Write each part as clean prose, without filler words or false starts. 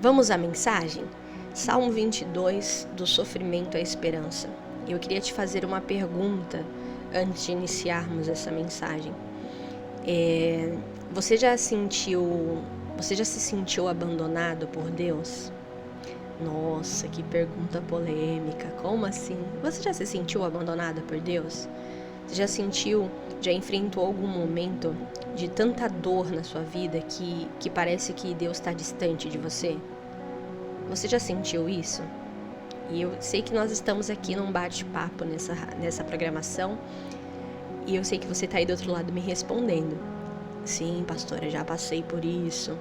Vamos à mensagem? Salmo 22, do sofrimento à esperança. Eu queria te fazer uma pergunta antes de iniciarmos essa mensagem. Você já se sentiu abandonado por Deus? Nossa, que pergunta polêmica. Como assim? Você já se sentiu abandonada por Deus? Você já enfrentou algum momento de tanta dor na sua vida que parece que Deus está distante de você? Você já sentiu isso? E eu sei que nós estamos aqui num bate-papo nessa programação, e eu sei que você está aí do outro lado me respondendo. Sim, pastora, já passei por isso.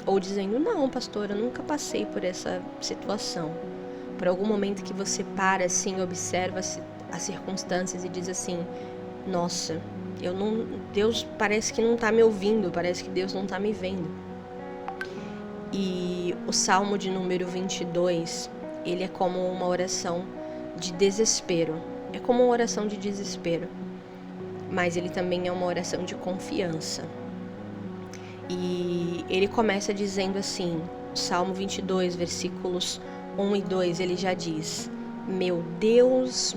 Ou dizendo, não, pastora, eu nunca passei por essa situação. Por algum momento que você para assim, observa as circunstâncias e diz assim, nossa, Deus parece que não está me ouvindo, parece que Deus não está me vendo. E o Salmo de número 22, ele é como uma oração de desespero. É como uma oração de desespero, mas ele também é uma oração de confiança. E ele começa dizendo assim, Salmo 22, versículos 1 e 2, ele já diz, meu Deus,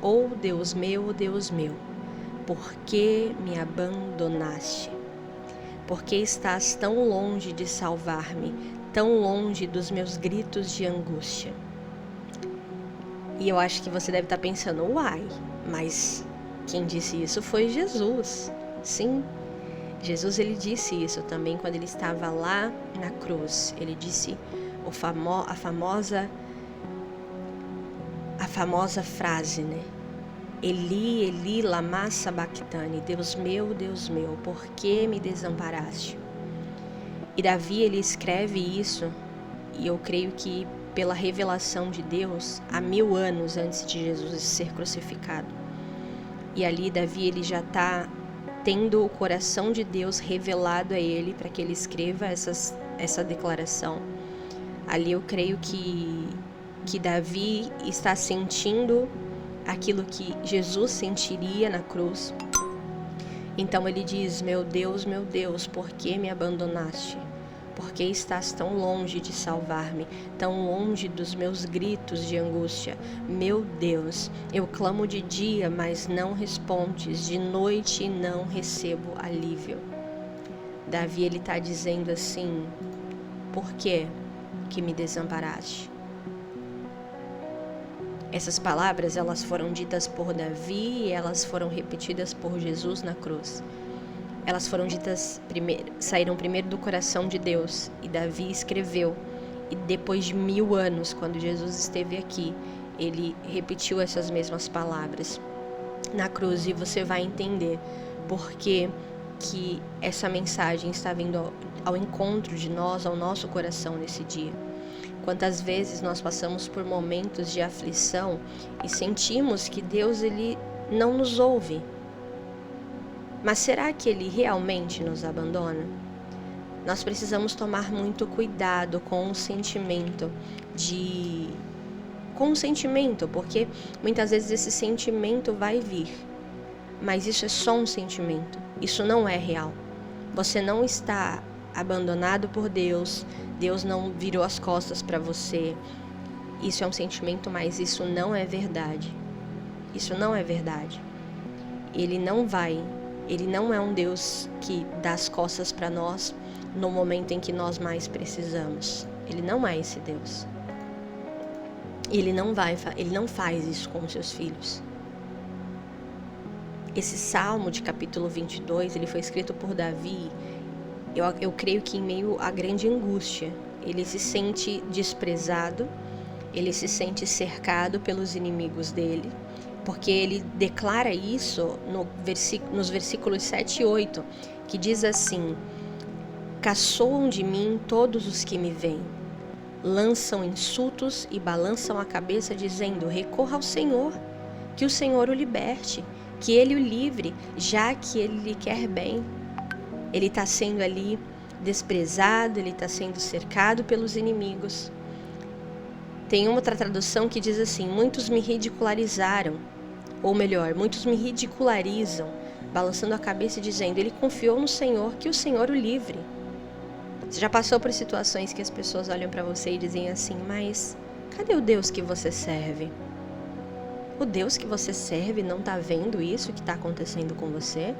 ou Deus meu, por que me abandonaste? Por que estás tão longe de salvar-me, tão longe dos meus gritos de angústia? E eu acho que você deve estar pensando, uai, mas quem disse isso foi Jesus. Sim, Jesus ele disse isso também quando ele estava lá na cruz. Ele disse a famosa frase, né? Eli, Eli, lama sabachthani, Deus meu, por que me desamparaste? E Davi, ele escreve isso, e eu creio que pela revelação de Deus, há 1000 anos antes de Jesus ser crucificado. E ali Davi, ele já está tendo o coração de Deus revelado a ele para que ele escreva essa declaração. Ali eu creio que Davi está sentindo aquilo que Jesus sentiria na cruz. Então ele diz, meu Deus, por que me abandonaste? Por que estás tão longe de salvar-me, tão longe dos meus gritos de angústia? Meu Deus, eu clamo de dia, mas não respondes, de noite não recebo alívio. Davi, ele está dizendo assim, por que me desamparaste? Essas palavras, elas foram ditas por Davi e elas foram repetidas por Jesus na cruz. Elas foram ditas saíram primeiro do coração de Deus, e Davi escreveu. E depois de 1000 anos, quando Jesus esteve aqui, ele repetiu essas mesmas palavras na cruz, e você vai entender por que essa mensagem está vindo ao encontro de nós, ao nosso coração nesse dia. Quantas vezes nós passamos por momentos de aflição e sentimos que Deus ele não nos ouve. Mas será que ele realmente nos abandona? Nós precisamos tomar muito cuidado com o sentimento, porque muitas vezes esse sentimento vai vir. Mas isso é só um sentimento, isso não é real. Você não está abandonado por Deus, Deus não virou as costas para você. Isso é um sentimento, mas isso não é verdade. Isso não é verdade. Ele não é um Deus que dá as costas para nós no momento em que nós mais precisamos. Ele não é esse Deus. Ele não faz isso com os seus filhos. Esse Salmo de capítulo 22, ele foi escrito por Davi. Eu creio que em meio à grande angústia, ele se sente desprezado, ele se sente cercado pelos inimigos dele, porque ele declara isso nos versículos 7 e 8, que diz assim, caçoam de mim todos os que me veem, lançam insultos e balançam a cabeça dizendo, recorra ao Senhor, que o Senhor o liberte, que ele o livre, já que ele lhe quer bem. Ele está sendo ali desprezado, ele está sendo cercado pelos inimigos. Tem uma outra tradução que diz assim, muitos me ridicularizaram, ou melhor, muitos me ridicularizam, balançando a cabeça e dizendo, ele confiou no Senhor, que o Senhor o livre. Você já passou por situações que as pessoas olham para você e dizem assim, mas cadê o Deus que você serve? O Deus que você serve não tá vendo isso que tá acontecendo com você?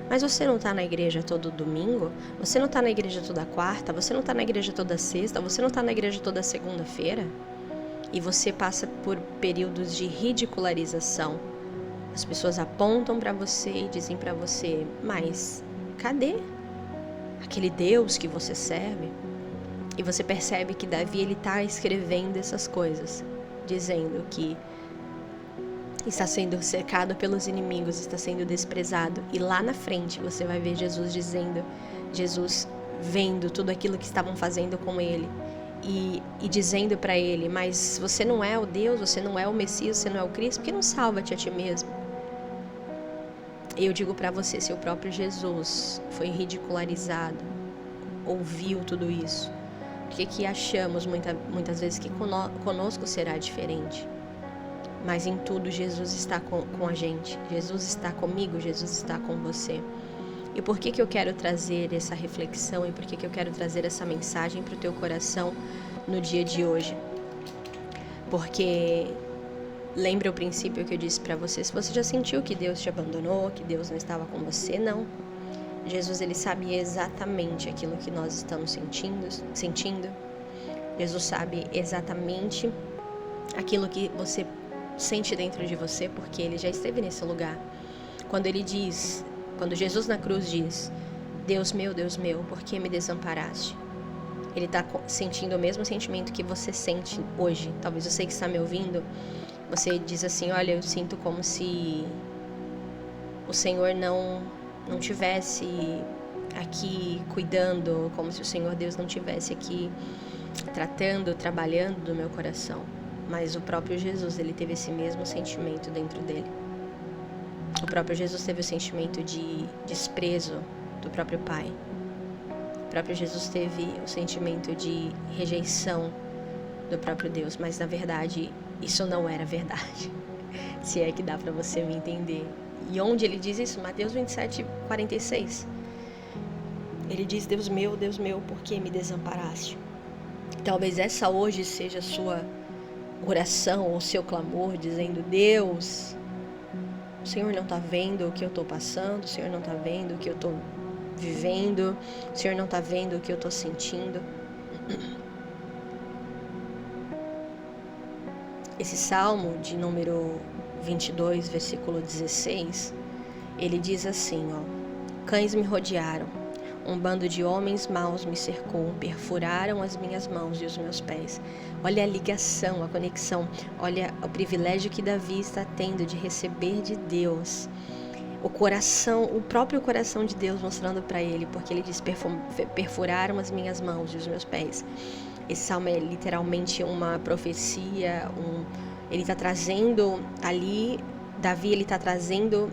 Mas você não tá na igreja todo domingo? Você não tá na igreja toda quarta? Você não tá na igreja toda sexta? Você não tá na igreja toda segunda-feira? E você passa por períodos de ridicularização. As pessoas apontam para você e dizem para você, mas cadê aquele Deus que você serve? E você percebe que Davi ele tá escrevendo essas coisas, dizendo que está sendo cercado pelos inimigos, está sendo desprezado. E lá na frente você vai ver Jesus vendo tudo aquilo que estavam fazendo com ele e dizendo para ele, mas você não é o Deus, você não é o Messias, você não é o Cristo, por que não salva-te a ti mesmo? Eu digo para você, se o próprio Jesus foi ridicularizado, ouviu tudo isso, por que achamos muitas vezes que conosco será diferente? Mas em tudo Jesus está com a gente, Jesus está comigo, Jesus está com você. E por que eu quero trazer essa reflexão e por que eu quero trazer essa mensagem para o teu coração no dia de hoje? Porque lembra o princípio que eu disse para você, se você já sentiu que Deus te abandonou, que Deus não estava com você, não. Jesus ele sabia exatamente aquilo que nós estamos sentindo. Jesus sabe exatamente aquilo que você sente dentro de você, porque ele já esteve nesse lugar. Quando Jesus na cruz diz, Deus meu, por que me desamparaste? Ele está sentindo o mesmo sentimento que você sente hoje. Talvez você que está me ouvindo, você diz assim, olha, eu sinto como se o Senhor não tivesse aqui cuidando, como se o Senhor Deus não tivesse aqui tratando, trabalhando do meu coração. Mas o próprio Jesus, ele teve esse mesmo sentimento dentro dele. O próprio Jesus teve o sentimento de desprezo do próprio Pai. O próprio Jesus teve o sentimento de rejeição do próprio Deus. Mas, na verdade, isso não era verdade. Se é que dá para você me entender. E onde ele diz isso? Mateus 27, 46. Ele diz, Deus meu, por que me desamparaste? Talvez essa hoje seja a sua oração ou seu clamor, dizendo, Deus, o Senhor não está vendo o que eu estou passando, o Senhor não está vendo o que eu estou vivendo, o Senhor não está vendo o que eu estou sentindo. Esse salmo de número 22, versículo 16, ele diz assim, cães me rodearam, um bando de homens maus me cercou, perfuraram as minhas mãos e os meus pés. Olha a ligação, a conexão, olha o privilégio que Davi está tendo de receber de Deus. O próprio coração de Deus mostrando para ele, porque ele diz, perfuraram as minhas mãos e os meus pés. Esse salmo é literalmente uma profecia, ele está trazendo ali, Davi ele está trazendo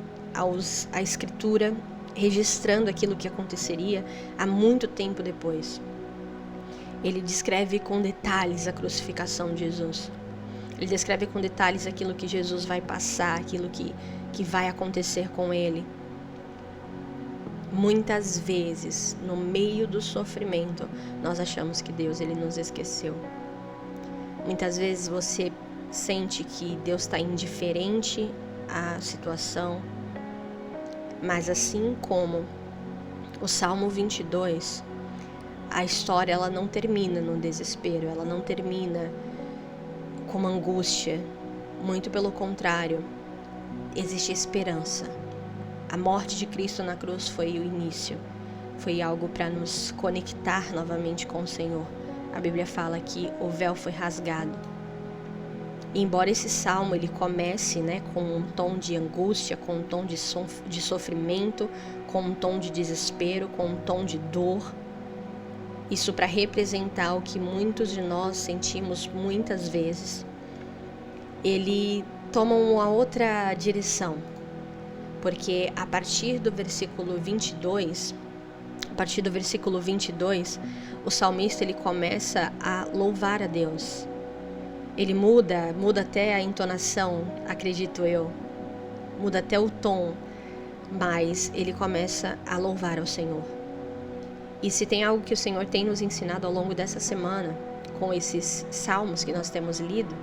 a escritura, registrando aquilo que aconteceria há muito tempo depois. Ele descreve com detalhes a crucificação de Jesus. Ele descreve com detalhes aquilo que Jesus vai passar, aquilo que vai acontecer com ele. Muitas vezes, no meio do sofrimento, nós achamos que Deus ele nos esqueceu. Muitas vezes você sente que Deus está indiferente à situação. Mas assim como o Salmo 22, a história ela não termina no desespero, ela não termina com uma angústia. Muito pelo contrário, existe esperança. A morte de Cristo na cruz foi o início, foi algo para nos conectar novamente com o Senhor. A Bíblia fala que o véu foi rasgado. E embora esse salmo ele comece com um tom de angústia, com um tom de sofrimento, com um tom de desespero, com um tom de dor, isso para representar o que muitos de nós sentimos muitas vezes, ele toma uma outra direção, porque a partir do versículo 22, o salmista ele começa a louvar a Deus. Ele muda até a entonação, acredito eu, muda até o tom, mas ele começa a louvar ao Senhor. E se tem algo que o Senhor tem nos ensinado ao longo dessa semana, com esses salmos que nós temos lido,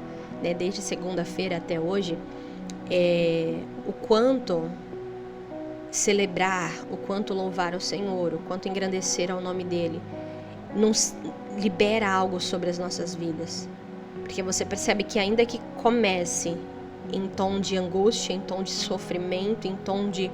né, desde segunda-feira até hoje, é o quanto celebrar, o quanto louvar o Senhor, o quanto engrandecer ao nome dEle, nos libera algo sobre as nossas vidas. Porque você percebe que ainda que comece em tom de angústia, em tom de sofrimento, em tom de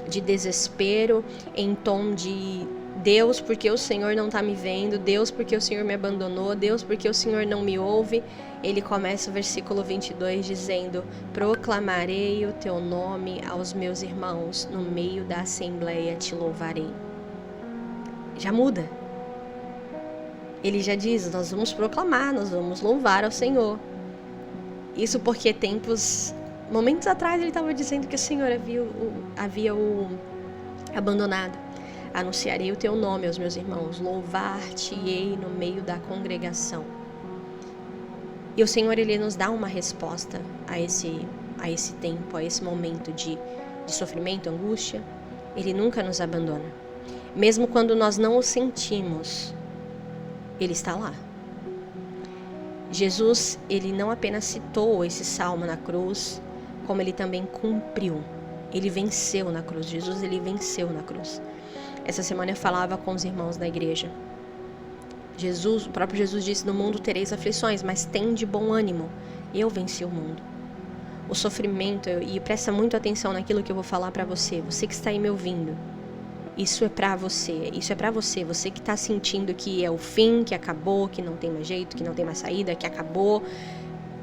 desespero, em tom de Deus, porque o Senhor não está me vendo, Deus, porque o Senhor me abandonou, Deus, porque o Senhor não me ouve, ele começa o versículo 22 dizendo: proclamarei o teu nome aos meus irmãos, no meio da assembleia te louvarei. Já muda. Ele já diz: nós vamos proclamar, nós vamos louvar ao Senhor. Isso porque momentos atrás ele estava dizendo que o Senhor havia o abandonado. Anunciarei o teu nome aos meus irmãos, louvar-te-ei no meio da congregação. E o Senhor, ele nos dá uma resposta a esse tempo, a esse momento de sofrimento, angústia. Ele nunca nos abandona. Mesmo quando nós não o sentimos, ele está lá. Jesus, ele não apenas citou esse salmo na cruz, como ele também cumpriu. Ele venceu na cruz. Jesus, ele venceu na cruz. Essa semana eu falava com os irmãos da igreja. O próprio Jesus disse: no mundo tereis aflições, mas tende bom ânimo. Eu venci o mundo. O sofrimento, e presta muito atenção naquilo que eu vou falar para você. Você que está aí me ouvindo. Isso é para você. Isso é para você. Você que está sentindo que é o fim, que acabou, que não tem mais jeito, que não tem mais saída, que acabou.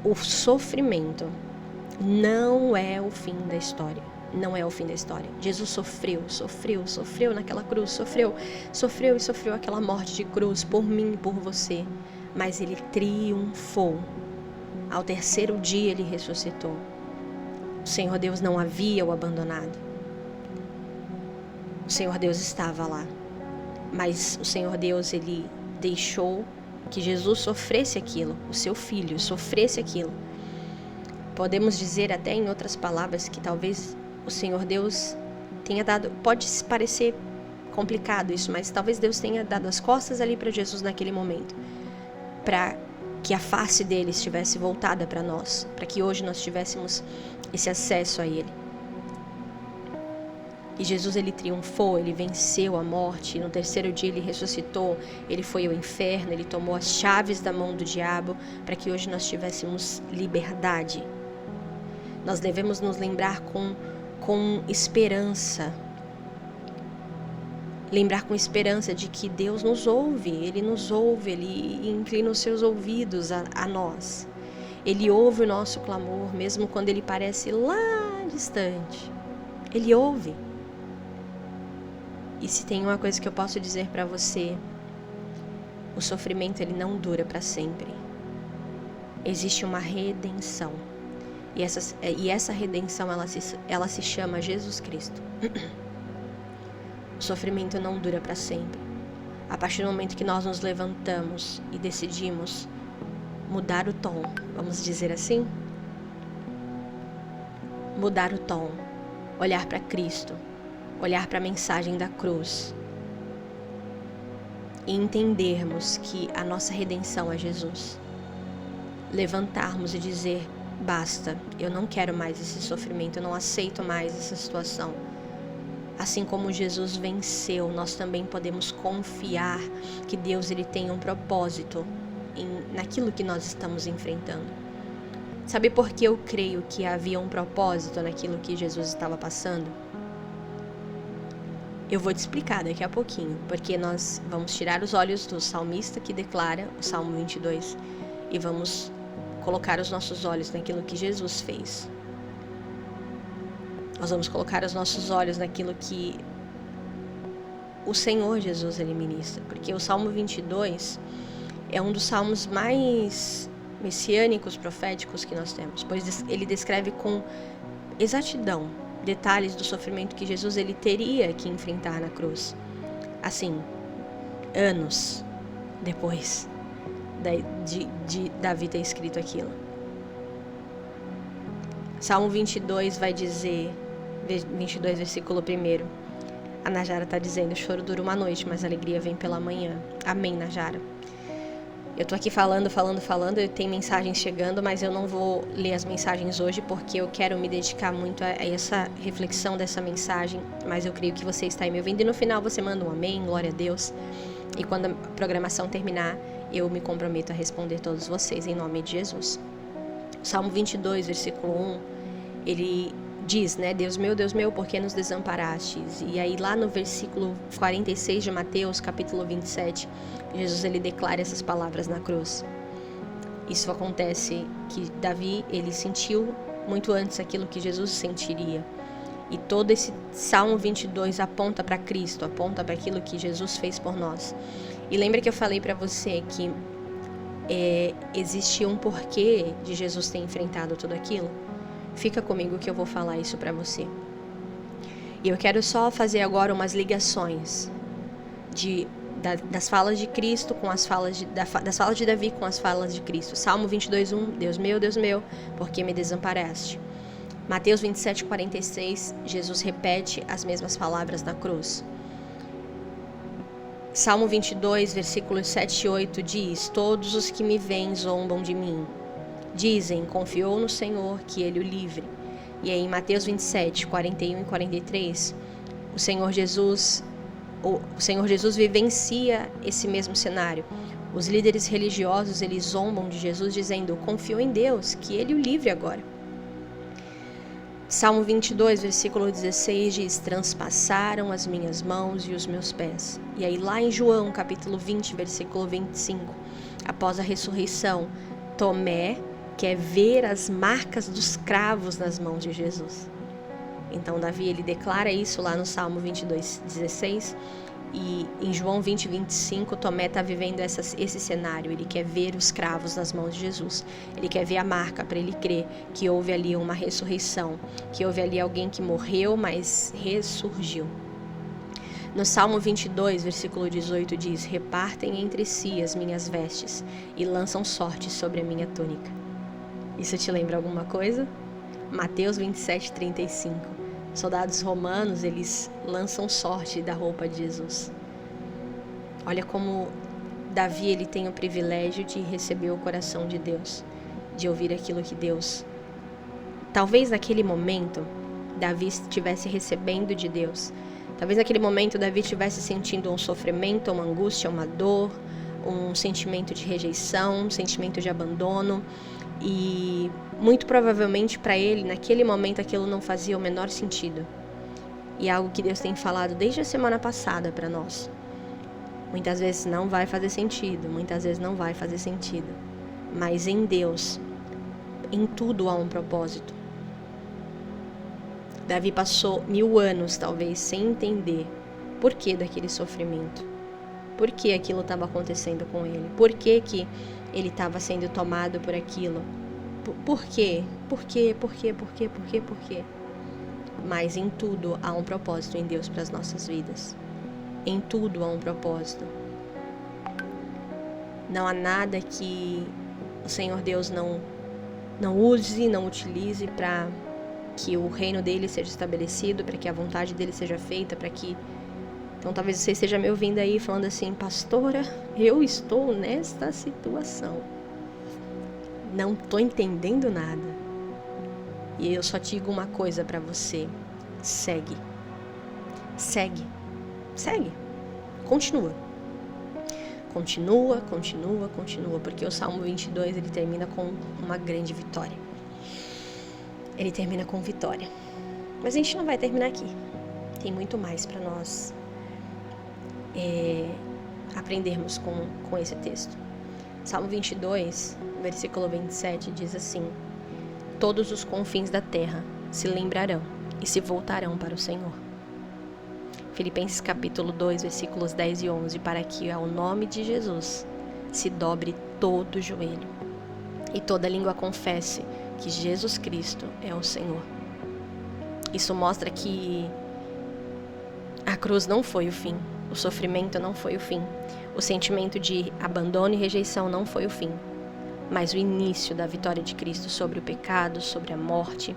O sofrimento não é o fim da história. Não é o fim da história. Jesus sofreu naquela cruz, sofreu e sofreu aquela morte de cruz por mim e por você. Mas ele triunfou. Ao terceiro dia ele ressuscitou. O Senhor Deus não havia o abandonado. O Senhor Deus estava lá. Mas o Senhor Deus, ele deixou que Jesus sofresse aquilo, o seu filho sofresse aquilo. Podemos dizer até em outras palavras que talvez o Senhor Deus tenha dado, pode parecer complicado isso, mas talvez Deus tenha dado as costas ali para Jesus naquele momento, para que a face dele estivesse voltada para nós, para que hoje nós tivéssemos esse acesso a ele. E Jesus, ele triunfou, ele venceu a morte, no terceiro dia ele ressuscitou, ele foi ao inferno, ele tomou as chaves da mão do diabo, para que hoje nós tivéssemos liberdade. Nós devemos nos lembrar com esperança. Lembrar com esperança de que Deus nos ouve, Ele inclina os seus ouvidos a nós. Ele ouve o nosso clamor, mesmo quando ele parece lá distante. Ele ouve. E se tem uma coisa que eu posso dizer para você, o sofrimento, ele não dura para sempre. Existe uma redenção. E essa redenção, ela se chama Jesus Cristo. O sofrimento não dura para sempre. A partir do momento que nós nos levantamos e decidimos mudar o tom, vamos dizer assim? Mudar o tom, olhar para Cristo, olhar para a mensagem da cruz e entendermos que a nossa redenção é Jesus. Levantarmos e dizer: basta, eu não quero mais esse sofrimento, eu não aceito mais essa situação. Assim como Jesus venceu, nós também podemos confiar que Deus, ele tem um propósito naquilo que nós estamos enfrentando. Sabe por que eu creio que havia um propósito naquilo que Jesus estava passando? Eu vou te explicar daqui a pouquinho, porque nós vamos tirar os olhos do salmista que declara o Salmo 22 e vamos colocar os nossos olhos naquilo que Jesus fez. Nós vamos colocar os nossos olhos naquilo que o Senhor Jesus, ele ministra. Porque o Salmo 22 é um dos salmos mais messiânicos, proféticos que nós temos. Pois ele descreve com exatidão detalhes do sofrimento que Jesus, ele teria que enfrentar na cruz. Assim, anos depois de Davi ter escrito aquilo. Salmo 22 vai dizer, 22, versículo 1: A Najara está dizendo, o choro dura uma noite, mas a alegria vem pela manhã. Amém, Najara. Eu tô aqui falando, eu tenho mensagens chegando, mas eu não vou ler as mensagens hoje porque eu quero me dedicar muito a essa reflexão dessa mensagem, mas eu creio que você está aí me ouvindo e no final você manda um amém, glória a Deus. E quando a programação terminar, eu me comprometo a responder todos vocês em nome de Jesus. Salmo 22, versículo 1, ele diz, né, Deus meu, por que nos desamparastes? E aí lá no versículo 46 de Mateus, capítulo 27, Jesus ele declara essas palavras na cruz. Isso acontece que Davi, ele sentiu muito antes aquilo que Jesus sentiria. E todo esse Salmo 22 aponta para Cristo, aponta para aquilo que Jesus fez por nós. E lembra que eu falei para você que existe um porquê de Jesus ter enfrentado tudo aquilo? Fica comigo que eu vou falar isso para você. E eu quero só fazer agora umas ligações das falas de Cristo com as falas das falas de Davi com as falas de Cristo. Salmo 22:1, Deus meu, por que me desamparaste? Mateus 27:46, Jesus repete as mesmas palavras na cruz. Salmo 22, versículos 7 e 8 diz, todos os que me veem zombam de mim. Dizem, confiou no Senhor, que Ele o livre. E aí em Mateus 27, 41 e 43, o Senhor Jesus vivencia esse mesmo cenário. Os líderes religiosos, eles zombam de Jesus dizendo, confiou em Deus, que Ele o livre agora. Salmo 22, versículo 16 diz, transpassaram as minhas mãos e os meus pés. E aí lá em João, capítulo 20, versículo 25, após a ressurreição, Tomé quer ver as marcas dos cravos nas mãos de Jesus. Então Davi, ele declara isso lá no Salmo 22, 16, e em João 20, 25, Tomé está vivendo esse cenário. Ele quer ver os cravos nas mãos de Jesus. Ele quer ver a marca para ele crer que houve ali uma ressurreição, que houve ali alguém que morreu, mas ressurgiu. No Salmo 22, versículo 18 diz, repartem entre si as minhas vestes e lançam sorte sobre a minha túnica. Isso te lembra alguma coisa? Mateus 27, 35. Soldados romanos, eles lançam sorte da roupa de Jesus. Olha como Davi, ele tem o privilégio de receber o coração de Deus, de ouvir aquilo que Deus... Talvez naquele momento, Davi estivesse recebendo de Deus. Talvez naquele momento, Davi estivesse sentindo um sofrimento, uma angústia, uma dor, um sentimento de rejeição, um sentimento de abandono. E muito provavelmente para ele, naquele momento, aquilo não fazia o menor sentido. E é algo que Deus tem falado desde a semana passada para nós. Muitas vezes não vai fazer sentido, muitas vezes não vai fazer sentido. Mas em Deus, em tudo há um propósito. Davi passou 1000 anos, talvez, sem entender por que daquele sofrimento. Por que aquilo estava acontecendo com ele? Por que ele estava sendo tomado por aquilo? Por quê? Por quê? Mas em tudo há um propósito em Deus para as nossas vidas. Em tudo há um propósito. Não há nada que o Senhor Deus não use, não utilize para que o reino dele seja estabelecido, para que a vontade dele seja feita, para que... Então talvez você esteja me ouvindo aí falando assim, pastora, eu estou nesta situação. Não estou entendendo nada. E eu só digo uma coisa para você. Segue. Segue. Segue. Continua. Continua, porque o Salmo 22, ele termina com uma grande vitória. Ele termina com vitória. Mas a gente não vai terminar aqui. Tem muito mais para nós aprendermos com esse texto. Salmo 22, versículo 27, diz assim: todos os confins da terra se lembrarão e se voltarão para o Senhor. Filipenses capítulo 2, versículos 10 e 11, para que ao nome de Jesus se dobre todo o joelho e toda língua confesse que Jesus Cristo é o Senhor. Isso mostra que a cruz não foi o fim, o sofrimento não foi o fim, o sentimento de abandono e rejeição não foi o fim, mas o início da vitória de Cristo sobre o pecado, sobre a morte,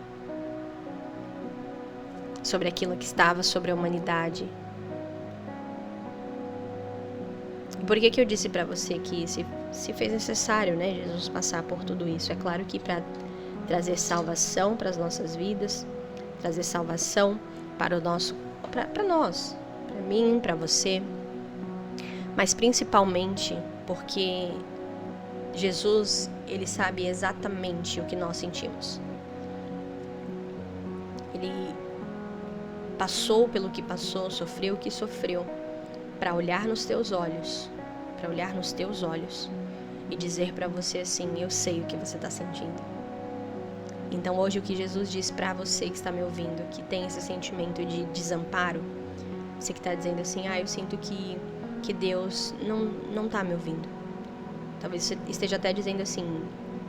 sobre aquilo que estava sobre a humanidade. E por que eu disse para você que se fez necessário, né, Jesus passar por tudo isso? É claro que para trazer salvação para as nossas vidas, trazer salvação para o nosso, para nós, para mim, para você, mas principalmente porque Jesus, ele sabe exatamente o que nós sentimos. Ele passou pelo que passou, sofreu o que sofreu, para olhar nos teus olhos, e dizer para você assim: eu sei o que você está sentindo. Então hoje o que Jesus diz para você que está me ouvindo, que tem esse sentimento de desamparo, você que está dizendo assim: eu sinto que Deus não está me ouvindo. Talvez você esteja até dizendo assim: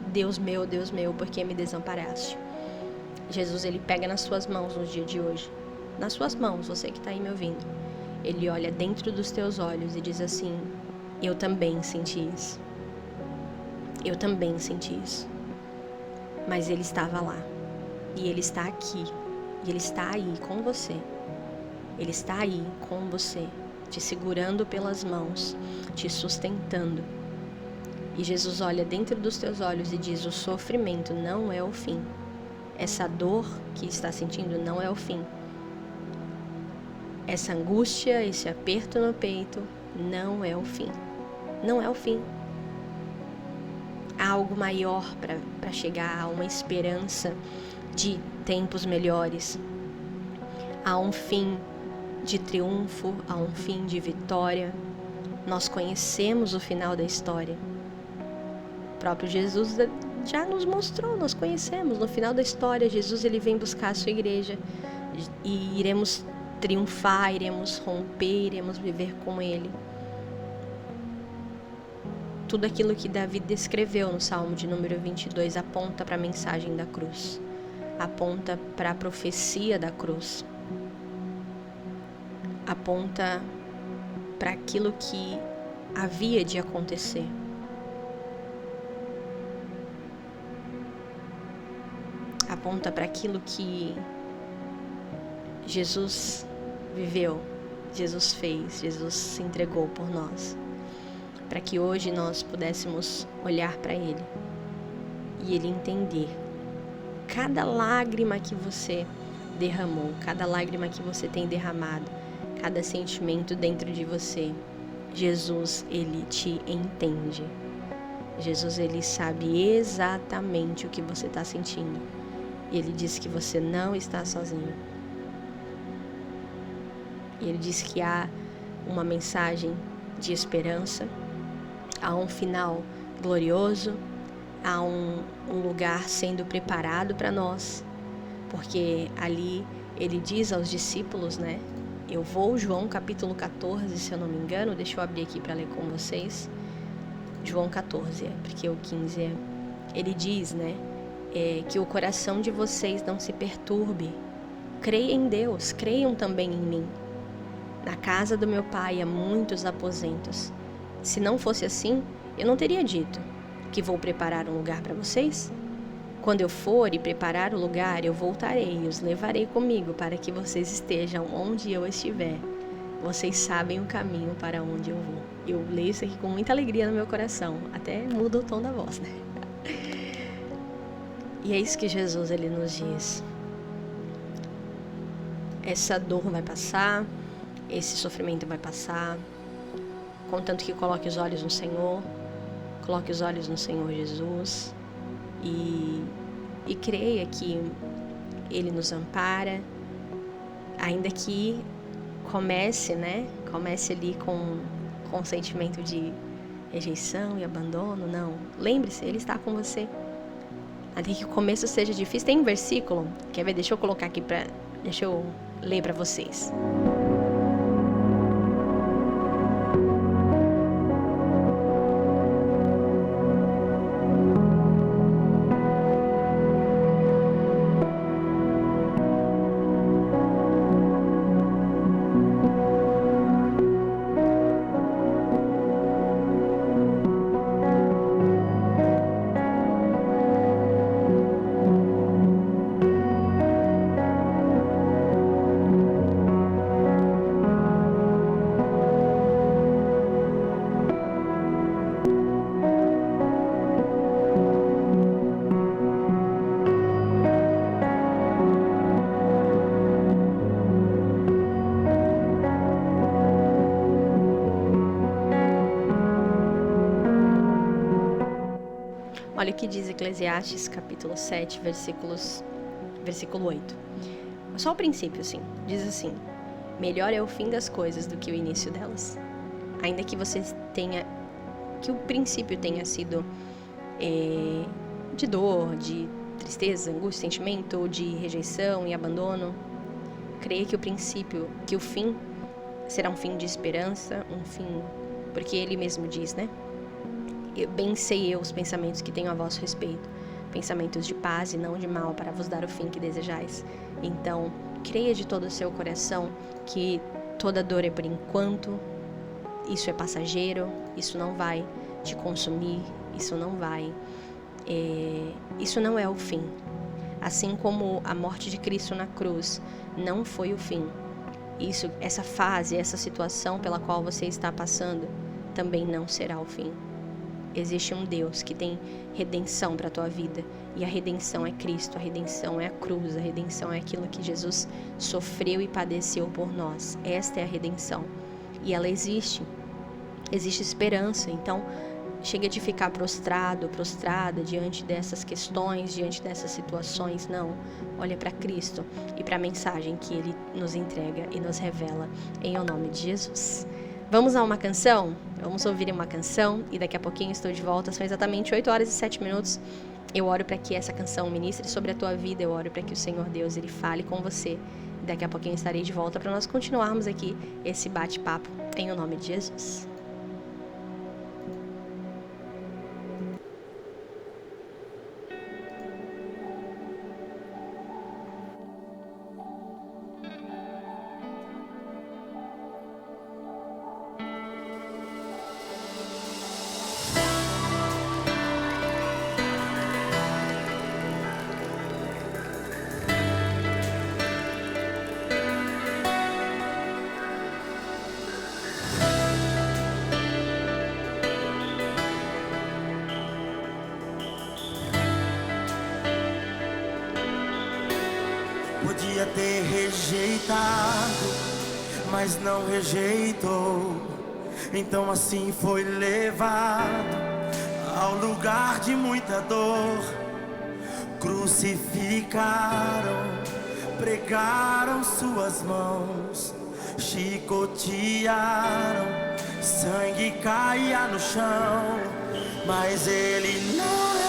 Deus meu, por que me desamparaste? Jesus, ele pega nas suas mãos no dia de hoje, nas suas mãos, você que está aí me ouvindo. Ele olha dentro dos teus olhos e diz assim: eu também senti isso. Eu também senti isso. Mas ele estava lá. E ele está aqui. E ele está aí com você. Ele está aí com você, te segurando pelas mãos, te sustentando. E Jesus olha dentro dos teus olhos e diz: o sofrimento não é o fim. Essa dor que está sentindo não é o fim. Essa angústia, esse aperto no peito, não é o fim. Não é o fim. Há algo maior para chegar, há uma esperança de tempos melhores. Há um fim de triunfo, há um fim de vitória. Nós conhecemos o final da história. O próprio Jesus já nos mostrou, nós conhecemos. No final da história, Jesus, ele vem buscar a sua igreja e iremos triunfar, iremos romper, iremos viver com ele. Tudo aquilo que Davi descreveu no Salmo de número 22 aponta para a mensagem da cruz, aponta para a profecia da cruz, aponta para aquilo que havia de acontecer. Aponta para aquilo que Jesus viveu, Jesus fez, Jesus se entregou por nós, para que hoje nós pudéssemos olhar para Ele e Ele entender cada lágrima que você derramou, cada lágrima que você tem derramado, cada sentimento dentro de você. Jesus, Ele te entende. Jesus, Ele sabe exatamente o que você está sentindo. E Ele diz que você não está sozinho. E Ele diz que há uma mensagem de esperança, há um final glorioso, há um lugar sendo preparado para nós, porque ali Ele diz aos discípulos, né? Eu vou, João capítulo 14, se eu não me engano, deixa eu abrir aqui para ler com vocês. João 14, porque o 15 ele diz, né? Que o coração de vocês não se perturbe. Creia em Deus, creiam também em mim. Na casa do meu pai há muitos aposentos. Se não fosse assim, eu não teria dito que vou preparar um lugar para vocês. Quando eu for e preparar o lugar, eu voltarei e os levarei comigo para que vocês estejam onde eu estiver. Vocês sabem o caminho para onde eu vou. Eu leio isso aqui com muita alegria no meu coração. Até muda o tom da voz, né? E é isso que Jesus, ele nos diz. Essa dor vai passar, esse sofrimento vai passar, contanto que coloque os olhos no Senhor, coloque os olhos no Senhor Jesus e creia que Ele nos ampara, ainda que comece ali com um sentimento de rejeição e abandono. Não, lembre-se, Ele está com você. Até que o começo seja difícil. Tem um versículo, quer ver? Deixa eu colocar aqui, deixa eu ler para vocês. Olha o que diz Eclesiastes capítulo 7, versículo 8. Só o princípio, assim. Diz assim: melhor é o fim das coisas do que o início delas. Ainda que que o princípio tenha sido de dor, de tristeza, angústia, sentimento, de rejeição e abandono, creia que o fim será um fim de esperança, um fim, porque ele mesmo diz, né? Bem sei eu os pensamentos que tenho a vosso respeito, pensamentos de paz e não de mal, para vos dar o fim que desejais. Então, creia de todo o seu coração que toda dor é por enquanto, isso é passageiro, isso não vai te consumir, isso não é o fim. Assim como a morte de Cristo na cruz não foi o fim, essa fase, essa situação pela qual você está passando, também não será o fim. Existe um Deus que tem redenção para a tua vida, e a redenção é Cristo, a redenção é a cruz, a redenção é aquilo que Jesus sofreu e padeceu por nós. Esta é a redenção, e ela existe esperança. Então chega de ficar prostrada diante dessas questões, diante dessas situações. Não, olha para Cristo e para a mensagem que Ele nos entrega e nos revela, em o nome de Jesus. Vamos a uma canção? Vamos ouvir uma canção e daqui a pouquinho estou de volta. São exatamente 8 horas e 7 minutos. Eu oro para que essa canção ministre sobre a tua vida. Eu oro para que o Senhor Deus, Ele fale com você. E daqui a pouquinho estarei de volta para nós continuarmos aqui esse bate-papo, em o nome de Jesus. Podia ter rejeitado, mas não rejeitou. Então assim foi levado ao lugar de muita dor. Crucificaram, pregaram suas mãos, chicotearam, sangue caía no chão, mas ele não